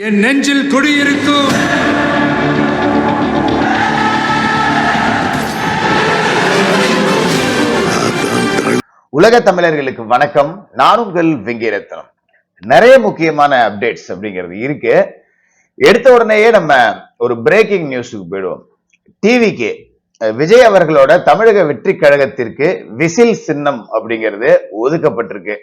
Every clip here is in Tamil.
என் நெஞ்சில் குடியிருக்கும் உலக தமிழர்களுக்கு வணக்கம். நான் உங்கள் வெங்கிரத்னம். நிறைய முக்கியமான அப்டேட்ஸ் அப்படிங்கிறது இருக்கு. எடுத்த உடனேயே நம்ம ஒரு பிரேக்கிங் நியூஸுக்கு போயிடுவோம். டிவிக்கு விஜய் அவர்களோட தமிழக வெற்றி கழகத்திற்கு விசில் சின்னம் அப்படிங்கிறது ஒதுக்கப்பட்டிருக்கு.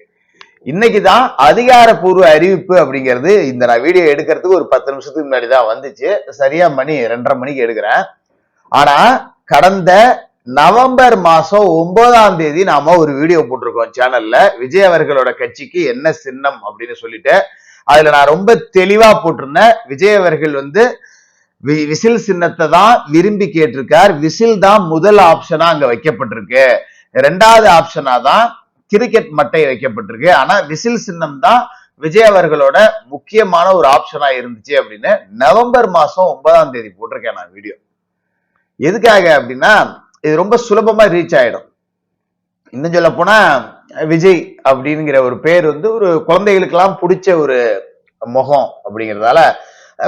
இன்னைக்குதான் அதிகாரப்பூர்வ அறிவிப்பு அப்படிங்கிறது. இந்த நான் வீடியோ எடுக்கிறதுக்கு ஒரு 10 நிமிஷத்துக்கு முன்னாடி தான் வந்துச்சு. சரியா மணி 2:30 மணிக்கு எடுக்கிறேன். ஆனா கடந்த நவம்பர் மாசம் 9ஆம் தேதி நாம ஒரு வீடியோ போட்டிருக்கோம் சேனல்ல, விஜய் அவர்களோட கட்சிக்கு என்ன சின்னம் அப்படின்னு சொல்லிட்டு. அதுல நான் ரொம்ப தெளிவா போட்டிருந்தேன். விஜய் அவர்கள் விசில் சின்னத்தை தான் விரும்பி கேட்டிருக்கார். விசில் தான் முதல் ஆப்ஷனா அங்க வைக்கப்பட்டிருக்கு. 2வது ஆப்ஷனா தான் கிரிக்கெட் மட்டை வைக்கப்பட்டிருக்கு. ஆனா விசில் சின்னம் தான் விஜய் அவர்களோட முக்கியமான ஒரு ஆப்ஷனா இருந்துச்சு அப்படின்னு நவம்பர் மாசம் 9ஆம் தேதி போட்டிருக்கேன் நான் வீடியோ. எதுக்காக அப்படின்னா, இது ரொம்ப சுலபமா ரீச் ஆயிடும். இன்னும் சொல்ல போனா விஜய் அப்படிங்கிற ஒரு பேர் ஒரு குழந்தைகளுக்கு எல்லாம் பிடிச்ச ஒரு முகம் அப்படிங்கிறதால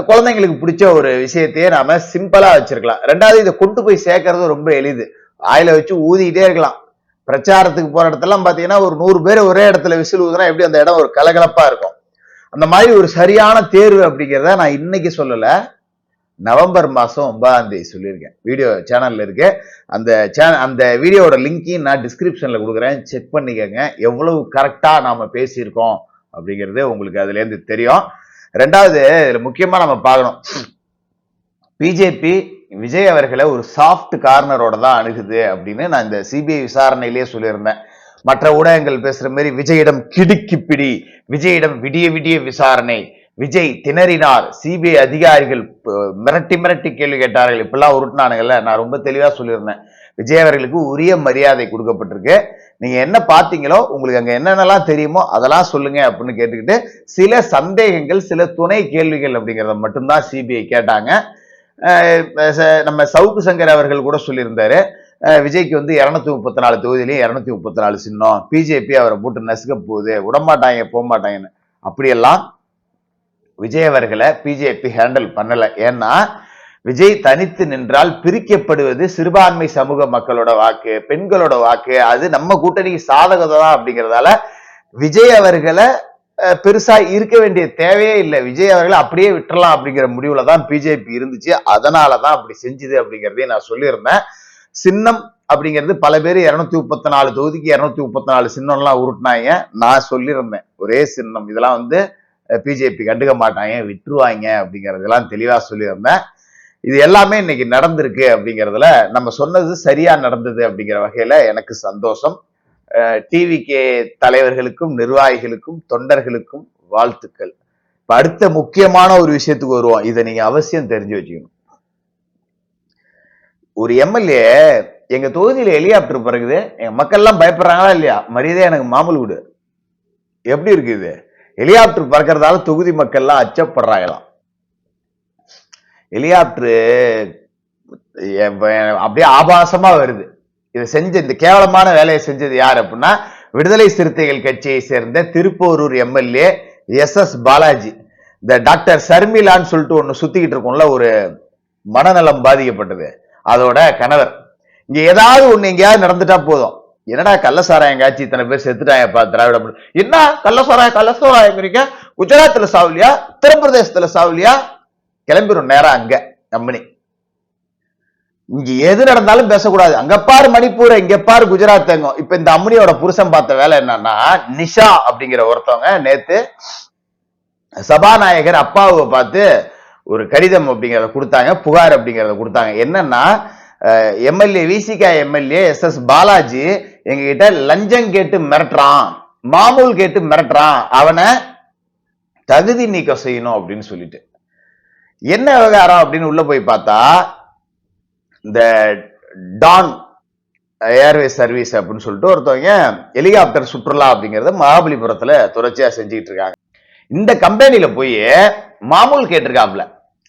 குழந்தைங்களுக்கு பிடிச்ச ஒரு விஷயத்தையே நாம சிம்பிளா வச்சிருக்கலாம். 2வது இதை கொண்டு போய் சேர்க்கறது ரொம்ப எளிது. ஆயில வச்சு ஊதிக்கிட்டே இருக்கலாம். பிரச்சாரத்துக்கு போற இடத்துல பாத்தீங்கன்னா ஒரு 100 பேர் ஒரே இடத்துல விசில் ஊதுனா எப்படி அந்த இடம் ஒரு கலகலப்பா இருக்கும். அந்த மாதிரி ஒரு சரியான தேர்வு அப்படிங்கிறத நான் இன்னைக்கு சொல்லல, நவம்பர் மாசம் 9ஆம் தேதி சொல்லியிருக்கேன். வீடியோ சேனல்ல இருக்கு. அந்த வீடியோட லிங்கையும் நான் டிஸ்கிரிப்ஷன்ல கொடுக்குறேன். செக் பண்ணிக்கங்க. எவ்வளவு கரெக்டா நாம பேசியிருக்கோம் அப்படிங்கிறது உங்களுக்கு அதுல இருந்து தெரியும். 2வது இதுல முக்கியமா நம்ம பார்க்கணும், பிஜேபி விஜய் அவர்களை ஒரு சாஃப்ட் கார்னரோட தான் அணுகுது அப்படின்னு நான் இந்த சிபிஐ விசாரணையிலேயே சொல்லியிருந்தேன். மற்ற ஊடகங்கள் பேசுற மாதிரி விஜயிடம் கிடுக்கி பிடி, விஜயிடம் விடிய விடிய விசாரணை, விஜய் திணறினார், சிபிஐ அதிகாரிகள் மிரட்டி மிரட்டி கேள்வி கேட்டார்கள், இப்பெல்லாம் உருட்டினானுங்கல்ல. நான் ரொம்ப தெளிவா சொல்லியிருந்தேன், விஜய் அவர்களுக்கு உரிய மரியாதை கொடுக்கப்பட்டிருக்கு. நீங்க என்ன பாத்தீங்களோ, உங்களுக்கு அங்க என்னென்னலாம் தெரியுமோ அதெல்லாம் சொல்லுங்க அப்படின்னு கேட்டுக்கிட்டு சில சந்தேகங்கள், சில துணை கேள்விகள் அப்படிங்கிறத மட்டும்தான் சிபிஐ கேட்டாங்க. நம்ம சவுக்கு சங்கர் அவர்கள் கூட சொல்லியிருந்தாரு, விஜய்க்கு 234 தொகுதியிலையும் 234 சின்னம், பிஜேபி அவரை போட்டு நசுக்க போகுது, விடமாட்டாங்க போக மாட்டாங்கன்னு. அப்படியெல்லாம் விஜய் அவர்களை பிஜேபி ஹேண்டில் பண்ணல. ஏன்னா விஜய் தனித்து நின்றால் பிரிக்கப்படுவது சிறுபான்மை சமூக மக்களோட வாக்கு, பெண்களோட வாக்கு, அது நம்ம கூட்டணிக்கு சாதகதான் தான். அப்படிங்கிறதால விஜய் அவர்களை பெருசா இருக்க வேண்டிய தேவையே இல்லை. விஜய் அவர்களை அப்படியே விட்டுறலாம் அப்படிங்கிற முடிவுல தான் பிஜேபி இருந்துச்சு. அதனாலதான் அப்படி செஞ்சுது அப்படிங்கிறதையும் நான் சொல்லியிருந்தேன். சின்னம் அப்படிங்கிறது பல பேர் 234 தொகுதிக்கு 234 சின்னம்லாம் உருட்டினாங்க. நான் சொல்லியிருந்தேன் ஒரே சின்னம், இதெல்லாம் பிஜேபி கண்டுக்க மாட்டாங்க, விட்டுருவாங்க அப்படிங்கறதெல்லாம் தெளிவா சொல்லியிருந்தேன். இது எல்லாமே இன்னைக்கு நடந்திருக்கு அப்படிங்கிறதுல நம்ம சொன்னது சரியா நடந்தது அப்படிங்கிற வகையில எனக்கு சந்தோஷம். டிவிகே தலைவர்களுக்கும் நிர்வாகிகளுக்கும் தொண்டர்களுக்கும் வாழ்த்துக்கள். இப்ப அடுத்த முக்கியமான ஒரு விஷயத்துக்கு வருவோம். இதை நீங்க அவசியம் தெரிஞ்சு வச்சுக்கணும். ஒரு எம்எல்ஏ எங்க தொகுதியில ஹெலிகாப்டர் பறக்குது, எங்க மக்கள் எல்லாம் பயப்படுறாங்களா இல்லையா? மரியாதை எனக்கு மாமூல் விடு. எப்படி இருக்கு இது? ஹெலிகாப்டர் பறக்கிறதால தொகுதி மக்கள் எல்லாம் அச்சப்படுறாங்களாம். ஹெலிகாப்டர் அப்படியே ஆபாசமா வருது. இதை இந்த கேவலமான வேலையை செஞ்சது யார் அப்படின்னா, விடுதலை சிறுத்தைகள் கட்சியை சேர்ந்த திருப்போரூர் எம்எல்ஏ எஸ் பாலாஜி. இந்த டாக்டர் சர்மிலான்னு சொல்லிட்டு ஒண்ணு சுத்திக்கிட்டு இருக்கும்ல, ஒரு மனநலம் பாதிக்கப்பட்டது, அதோட கணவர். இங்க ஏதாவது ஒண்ணு எங்கேயாவது நடந்துட்டா போதும், என்னடா கள்ளசாராயம் காட்சி இத்தனை பேர் செத்துட்டாங்கப்பா திராவிட, என்ன கள்ளசாராயம் குஜராத்ல சாவலியா, உத்தரப்பிரதேசத்துல சாவலியா, கிளம்பிடும் நேரம் அங்க கம்பெனி. இங்க எது நடந்தாலும் பேசக்கூடாது. அங்க பாரு மணிப்பூர், இங்க பாரு குஜராத். இப்ப இந்த அம்னியோட புருஷன் பார்த்த வேலை என்னன்னா, நிஷா அப்படிங்கிற ஒருத்தவங்க நேத்து சபாநாயகர் அப்பாவை பார்த்து ஒரு கடிதம் அப்படிங்கிறத கொடுத்தாங்க, புகார் அப்படிங்கிறத கொடுத்தாங்க. என்னன்னா, MLA Visika MLA S Balaji எங்க கிட்ட லஞ்சம் கேட்டு மிரட்டுறான், மாமூல் கேட்டு மிரட்டுறான், அவனை தகுதி நீக்கம் செய்யணும் அப்படின்னு சொல்லிட்டு. என்ன விவகாரம் அப்படின்னு உள்ள போய் பார்த்தா, இந்த டான் ஏர்வேஸ் சர்வீஸ் அப்படின்னு சொல்லிட்டு ஒருத்தவங்க ஹெலிகாப்டர் சுற்றுலா அப்படிங்கறத மகாபலிபுரத்துல தொடர்ச்சியா செஞ்சுட்டு இருக்காங்க. இந்த கம்பெனில போய் மாமூல் கேட்டிருக்காப்ல.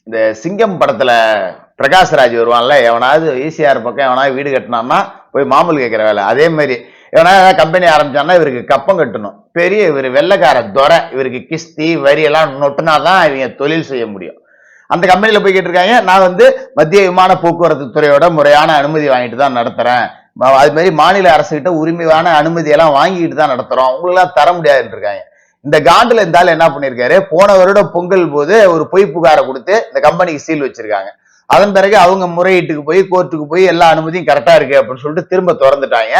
இந்த சிங்கம் படத்துல பிரகாஷ்ராஜ் வருவான்ல, எவனாவது ஈசிஆர் பக்கம் எவனாவது வீடு கட்டினான்னா போய் மாமூல் கேட்கிற வேலை. அதே மாதிரி எவனா கம்பெனி ஆரம்பிச்சான்னா இவருக்கு கப்பம் கட்டணும், பெரிய இவர் வெள்ளைக்கார துரை, இவருக்கு கிஸ்தி வரி எல்லாம் நொட்டுனாதான் இவங்க தொழில் செய்ய முடியும். அந்த கம்பெனில போய் கேட்டிருக்காங்க, நான் மத்திய விமான போக்குவரத்து துறையோட முறையான அனுமதி வாங்கிட்டு தான் நடத்துறேன், அது மாதிரி மாநில அரசுகிட்ட உரிமையான அனுமதி எல்லாம் வாங்கிட்டு தான் நடத்துறோம், உங்களுக்கு தர முடியாதுன்னு இருக்காங்க. இந்த காண்டுல இருந்தாலும் என்ன பண்ணிருக்காரு, போன வருடம் பொங்கல் போது ஒரு பொய் புகாரை கொடுத்து இந்த கம்பெனிக்கு சீல் வச்சிருக்காங்க. அதன் பிறகு அவங்க முறையீட்டுக்கு போய் கோர்ட்டுக்கு போய் எல்லா அனுமதியும் கரெக்டா இருக்கு அப்படின்னு சொல்லிட்டு திரும்ப திறந்துட்டாங்க.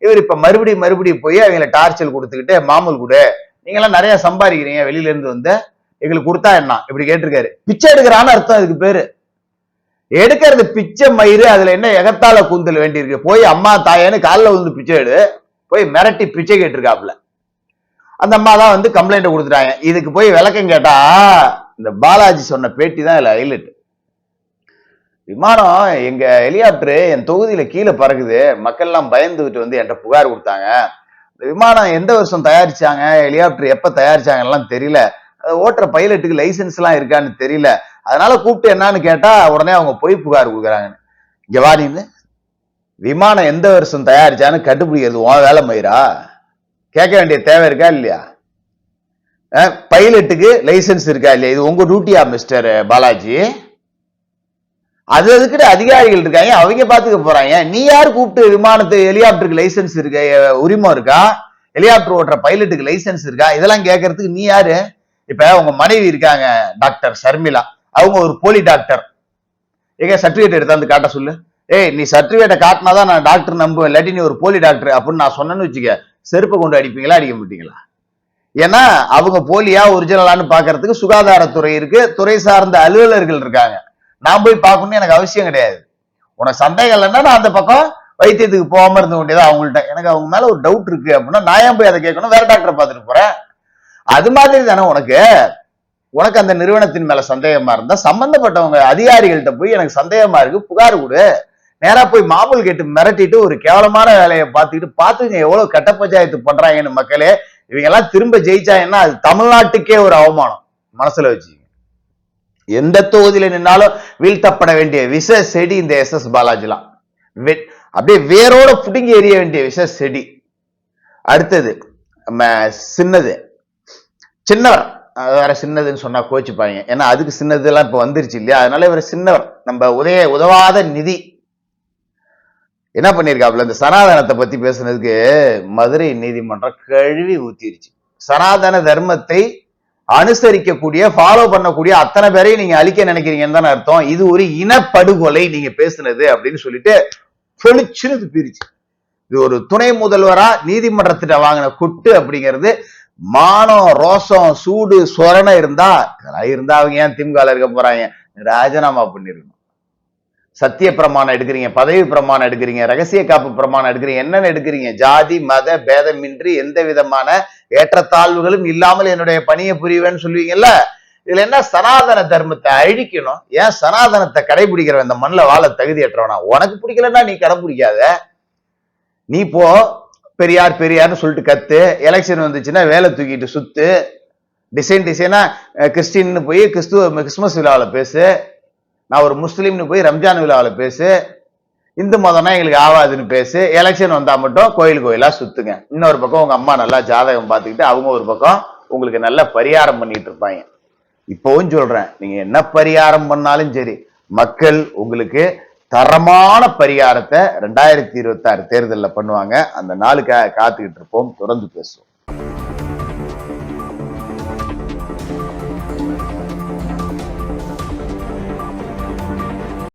இவர் இப்ப மறுபடியும் போய் அவங்களை டார்ச்சல் கொடுத்துக்கிட்டு மாமூல் கொடு, நீங்க எல்லாம் நிறைய சம்பாதிக்கிறீங்க, வெளியில இருந்து எங்களுக்கு கொடுத்தா என்ன இப்படி கேட்டிருக்காரு. பிச்சை எடுக்கிறான்னு அர்த்தம் இதுக்கு பேரு. எடுக்கிறது பிச்சை மயிறு, அதுல என்ன எகத்தால கூந்தல் வேண்டி இருக்கு? போய் அம்மா தாயன்னு காலில் வந்து பிச்சை எடு, போய் மிரட்டி பிச்சை கேட்டிருக்காப்ல. அந்த அம்மா தான் கம்ப்ளைண்ட் கொடுத்துட்டாங்க. இதுக்கு போய் விளக்கம் கேட்டா இந்த பாலாஜி சொன்ன பேட்டி தான் இதுல ஹைலைட். விமானம் எங்க ஹெலிகாப்டர் என் தொகுதியில கீழே பறக்குது, மக்கள் எல்லாம் பயந்துகிட்டு என்கிட்ட புகார் கொடுத்தாங்க. இந்த விமானம் எந்த வருஷம் தயாரிச்சாங்க, ஹெலிகாப்டர் எப்ப தயாரிச்சாங்கலாம் தெரியல, ஓட்டுற பைலட்டுக்கு லைசன்ஸ் எல்லாம் இருக்கான்னு தெரியல, அதனால கூப்பிட்டு என்னன்னு கேட்டா உடனே அவங்க பொய் புகார் கொடுக்குறாங்க. இங்க வாடின்னு விமானம் எந்த வருஷம் தயாரிச்சான்னு கண்டுபிடிக்கிறது உன் வேலை மயிரா? கேட்க வேண்டிய தேவை இருக்கா இல்லையா? பைலட்டுக்கு லைசன்ஸ் இருக்கா இல்லையா? இது உங்க டியூட்டியா மிஸ்டர் பாலாஜி? அது அதுக்கிட்ட அதிகாரிகள் இருக்காங்க, அவங்க பாத்துக்க போறாங்க. நீ யாரு கூப்பிட்டு விமானத்து ஹெலிகாப்டருக்கு லைசன்ஸ் இருக்கா, உரிமம் இருக்கா, ஹெலிகாப்டர் ஓட்டுற பைலட்டுக்கு லைசன்ஸ் இருக்கா, இதெல்லாம் கேட்கறதுக்கு நீ யாரு? இப்ப உங்க மனைவி இருக்காங்க டாக்டர் ஷர்மிளா, அவங்க ஒரு போலி டாக்டர், எங்க சர்டிபிகேட் எடுத்தாந்து காட்ட சொல்லு. ஏய், நீ சர்டிபிகேட்டை காட்டினாதான் நான் டாக்டர் நம்புவேன், இல்லாட்டி நீ ஒரு போலி டாக்டர் அப்படின்னு நான் சொன்னேன்னு வச்சுக்க, செருப்பை கொண்டு அடிப்பீங்களா அடிக்க மாட்டீங்களா? ஏன்னா அவங்க போலியா ஒரிஜினலான்னு பாக்குறதுக்கு சுகாதாரத்துறை இருக்கு, துறை சார்ந்த அலுவலர்கள் இருக்காங்க. நான் போய் பார்க்கணும்னு எனக்கு அவசியம் கிடையாது. உனக்கு சந்தேகம் இல்லைன்னா நான் அந்த பக்கம் வைத்தியத்துக்கு போகாம இருந்த வேண்டியதான் அவங்கள்ட்ட. எனக்கு அவங்க மேல ஒரு டவுட் இருக்கு அப்படின்னா நான் ஏன் போய் அதை கேட்கணும், வேற டாக்டரை பார்த்துட்டு போறேன். அது மாதிரி தானே உனக்கு அந்த நிறுவனத்தின் மேல சந்தேகமா இருந்தா சம்பந்தப்பட்டவங்க அதிகாரிகள்கிட்ட போய் எனக்கு சந்தேகமா இருக்கு புகார் கொடு, நேரா போய் மாமூல் கேட்டு மிரட்டிட்டு ஒரு கேவலமான வேலையை பார்த்துங்க எவ்வளவு கட்ட பஞ்சாயத்து பண்றாங்கன்னு. மக்களே, இவங்க எல்லாம் திரும்ப ஜெயிச்சாங்கன்னா அது தமிழ்நாட்டுக்கே ஒரு அவமானம், மனசுல வச்சு. எந்த தொகுதியில நின்னாலும் வீழ்த்தப்பட வேண்டிய விஷ செடி இந்த எஸ் பாலாஜிலாம், அப்படியே வேரோட புடுங்கி எறிய வேண்டிய விஷ செடி. அடுத்தது சின்னவர், வேற சின்னதுன்னு சொன்னா கோச்சுப்பாங்க, ஏன்னா அதுக்கு சின்னது எல்லாம் இப்ப வந்துருச்சு இல்லையா, அதனால இவர் சின்னவர். நம்ம உதவாத நிதி என்ன பண்ணிருக்காப்ல, இந்த சனாதனத்தை பத்தி பேசுனதுக்கு மதுரை நீதிமன்றம் கழுவி ஊத்திருச்சு. சனாதன தர்மத்தை அனுசரிக்கக்கூடிய ஃபாலோ பண்ணக்கூடிய அத்தனை பேரையும் நீங்க அழிக்க நினைக்கிறீங்கன்னு தானே அர்த்தம். இது ஒரு இனப்படுகொலை நீங்க பேசுனது அப்படின்னு சொல்லிட்டு பொழிச்சுன்னு பிரிச்சு. இது ஒரு துணை முதல்வரா நீதிமன்றத்திட்ட வாங்கின குட்டு அப்படிங்கிறது. மானம் ரோசம் சூடு சொரணை இருந்தா அவங்க ஏன் திமுக இருக்க போறாங்க, ராஜினாமா பண்ணிருக்கணும். சத்திய பிரமாணம் எடுக்கிறீங்க, பதவி பிரமாணம் எடுக்கிறீங்க, ரகசிய காப்பு பிரமாணம் எடுக்கிறீங்க, என்னன்னு எடுக்கிறீங்க? ஜாதி மத பேதமின்றி எந்த விதமான ஏற்றத்தாழ்வுகளும் இல்லாமல் என்னுடைய பணியை புரிவேன்னு சொல்லுவீங்கல்ல. இதுல என்ன சனாதன தர்மத்தை அழிக்கணும்? ஏன் சனாதனத்தை கடைபிடிக்கிறவன் இந்த மண்ணில் வாழ தகுதியற்றவனா? உனக்கு பிடிக்கலன்னா நீ கடைபிடிக்காத, நீ போ பெரியார் பெரியார்னு சொல்லிட்டு கத்து, எலெக்ஷன் வந்துச்சுன்னா வேலை தூக்கிட்டு சுத்து, டிசைனா கிறிஸ்டின்னு போய் கிறிஸ்துமஸ் விழாவில் பேசு, நான் ஒரு முஸ்லீம்னு போய் ரம்ஜான் விழாவில் பேசு, இந்து மதம்னா எங்களுக்கு ஆவாதுன்னு பேசு, எலெக்ஷன் வந்தா மட்டும் கோயிலா சுத்துங்க. இன்னொரு பக்கம் உங்க அம்மா நல்லா ஜாதகம் பார்த்துக்கிட்டு அவங்க ஒரு பக்கம் உங்களுக்கு நல்ல பரிகாரம் பண்ணிட்டு இருப்பாங்க. இப்பவும் சொல்றேன், நீங்க என்ன பரிகாரம் பண்ணாலும் சரி, மக்கள் உங்களுக்கு தரமான பரிகாரத்தை 2026 தேர்தலில் பண்ணுவாங்க. அந்த நாளுக்காக காத்துக்கிட்டு இருப்போம். தொடர்ந்து பேசுவோம்.